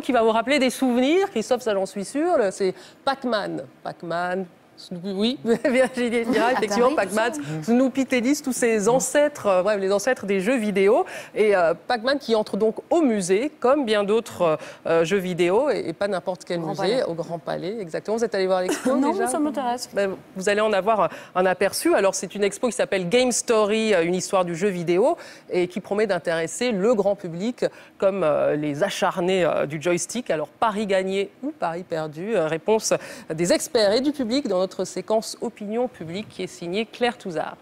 Qui va vous rappeler des souvenirs, Christophe, ça j'en suis sûr, c'est Pac-Man. Pac-Man, Snoopy, oui, Virginie dira effectivement Pac-Man, Snoopy, Teddy, tous ces ancêtres, bref, les ancêtres des jeux vidéo. Et Pac-Man qui entre donc au musée, comme bien d'autres jeux vidéo, et pas n'importe quel musée, au Grand Palais, exactement. Vous êtes allé voir l'expo déjà? Non, ça m'intéresse. Ben, vous allez en avoir un aperçu. Alors c'est une expo qui s'appelle Game Story, une histoire du jeu vidéo, et qui promet d'intéresser le grand public comme les acharnés du joystick. Alors pari gagné ou pari perdu, réponse des experts et du public dans notre séquence opinion publique qui est signée Claire Touzard.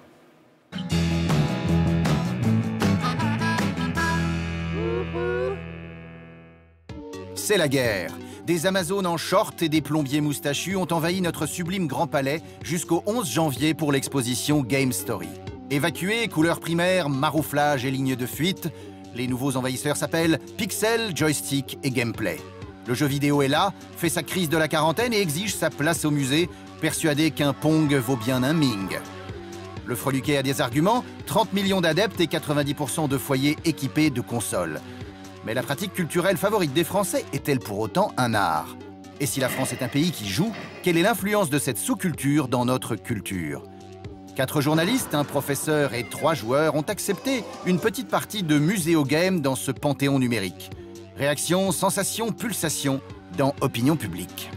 C'est la guerre. Des Amazones en short et des plombiers moustachus ont envahi notre sublime Grand Palais jusqu'au 11 janvier pour l'exposition Game Story. Évacués, couleurs primaires, marouflage et lignes de fuite, les nouveaux envahisseurs s'appellent Pixel, Joystick et Gameplay. Le jeu vidéo est là, fait sa crise de la quarantaine et exige sa place au musée, persuadé qu'un Pong vaut bien un Ming. Le Freluquet a des arguments, 30 millions d'adeptes et 90% de foyers équipés de consoles. Mais la pratique culturelle favorite des Français est-elle pour autant un art? Et si la France est un pays qui joue, quelle est l'influence de cette sous-culture dans notre culture? 4 journalistes, un professeur et 3 joueurs ont accepté une petite partie de Muséo Game dans ce panthéon numérique. Réaction, sensation, pulsation dans Opinion publique.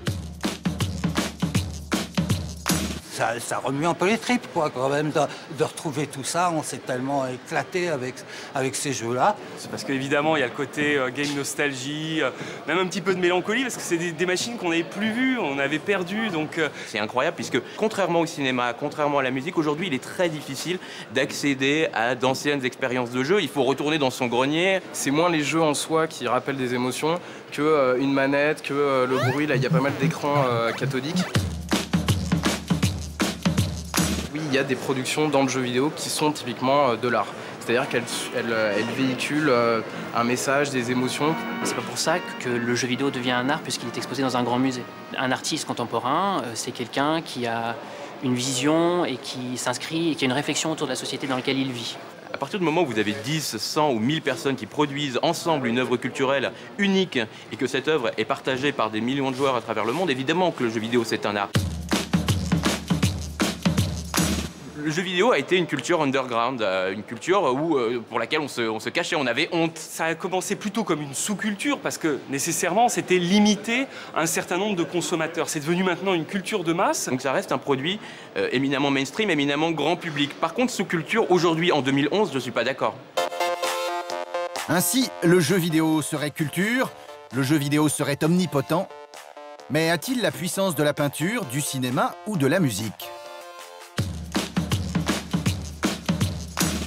Ça remue un peu les tripes, quoi, quand même, de retrouver tout ça. On s'est tellement éclaté avec ces jeux-là. C'est parce qu'évidemment, il y a le côté game nostalgie, même un petit peu de mélancolie, parce que c'est des machines qu'on n'avait plus vues, on avait perdu. Donc c'est incroyable, puisque contrairement au cinéma, contrairement à la musique, aujourd'hui, il est très difficile d'accéder à d'anciennes expériences de jeu. Il faut retourner dans son grenier. C'est moins les jeux en soi qui rappellent des émotions que une manette, que le bruit. Là, il y a pas mal d'écrans cathodiques. Il y a des productions dans le jeu vidéo qui sont typiquement de l'art. C'est-à-dire qu'elles véhiculent un message, des émotions. C'est pas pour ça que le jeu vidéo devient un art puisqu'il est exposé dans un grand musée. Un artiste contemporain, c'est quelqu'un qui a une vision et qui s'inscrit et qui a une réflexion autour de la société dans laquelle il vit. À partir du moment où vous avez 10, 100 ou 1000 personnes qui produisent ensemble une œuvre culturelle unique et que cette œuvre est partagée par des millions de joueurs à travers le monde, évidemment que le jeu vidéo c'est un art. Le jeu vidéo a été une culture underground, une culture pour laquelle on se cachait, on avait honte. Ça a commencé plutôt comme une sous-culture parce que nécessairement c'était limité à un certain nombre de consommateurs. C'est devenu maintenant une culture de masse. Donc ça reste un produit éminemment mainstream, éminemment grand public. Par contre, sous-culture, aujourd'hui, en 2011, je ne suis pas d'accord. Ainsi, le jeu vidéo serait culture, le jeu vidéo serait omnipotent. Mais a-t-il la puissance de la peinture, du cinéma ou de la musique ?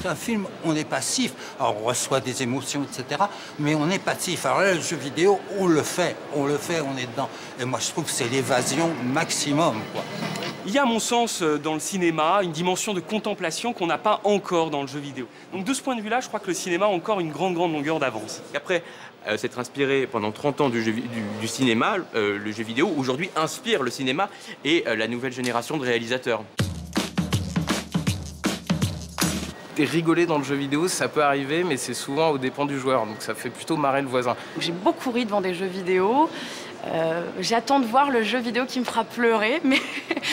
Un film, on est passif. Alors, on reçoit des émotions, etc. Mais on est passif. Alors là, le jeu vidéo, on le fait, on est dedans. Et moi, je trouve que c'est l'évasion maximum, quoi. Il y a, à mon sens, dans le cinéma, une dimension de contemplation qu'on n'a pas encore dans le jeu vidéo. Donc, de ce point de vue-là, je crois que le cinéma a encore une grande longueur d'avance. Après, s'être inspiré pendant 30 ans du cinéma, le jeu vidéo, aujourd'hui, inspire le cinéma et la nouvelle génération de réalisateurs. Rigoler dans le jeu vidéo, ça peut arriver, mais c'est souvent aux dépens du joueur, donc ça fait plutôt marrer le voisin. J'ai beaucoup ri devant des jeux vidéo. J'attends de voir le jeu vidéo qui me fera pleurer, mais...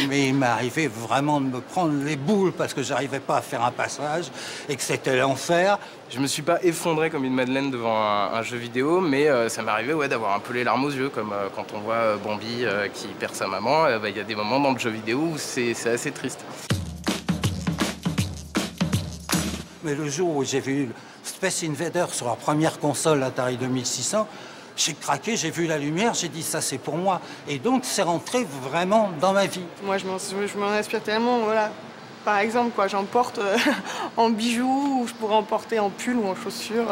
Mais il m'est arrivé vraiment de me prendre les boules parce que j'arrivais pas à faire un passage et que c'était l'enfer. Je me suis pas effondré comme une madeleine devant un jeu vidéo, mais ça m'est arrivé d'avoir un peu les larmes aux yeux, comme quand on voit Bambi qui perd sa maman. Il y a des moments dans le jeu vidéo où c'est assez triste. Mais le jour où j'ai vu Space Invader sur la première console Atari 2600, j'ai craqué, j'ai vu la lumière, j'ai dit ça c'est pour moi. Et donc c'est rentré vraiment dans ma vie. Moi je m'en inspire tellement, voilà. Par exemple, j'en porte en bijoux, ou je pourrais en porter en pull ou en chaussures.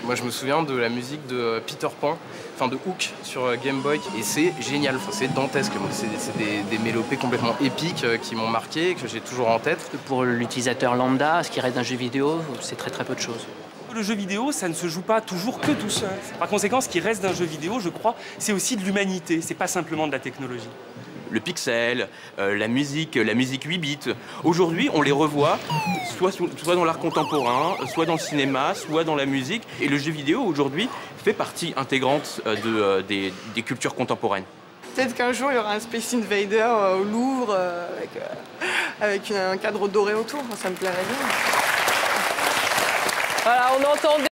Moi je me souviens de la musique de Peter Pan, enfin de Hook sur Game Boy, et c'est génial, c'est dantesque. C'est des mélopées complètement épiques qui m'ont marqué, que j'ai toujours en tête. Pour l'utilisateur lambda, ce qui reste d'un jeu vidéo, c'est très peu de choses. Le jeu vidéo, ça ne se joue pas toujours que tout seul. Par conséquent, ce qui reste d'un jeu vidéo, je crois, c'est aussi de l'humanité, c'est pas simplement de la technologie. le pixel, la musique 8 bits. Aujourd'hui, on les revoit soit dans l'art contemporain, soit dans le cinéma, soit dans la musique. Et le jeu vidéo, aujourd'hui, fait partie intégrante des cultures contemporaines. Peut-être qu'un jour, il y aura un Space Invader au Louvre avec un cadre doré autour. Ça me plairait bien. Voilà, on entend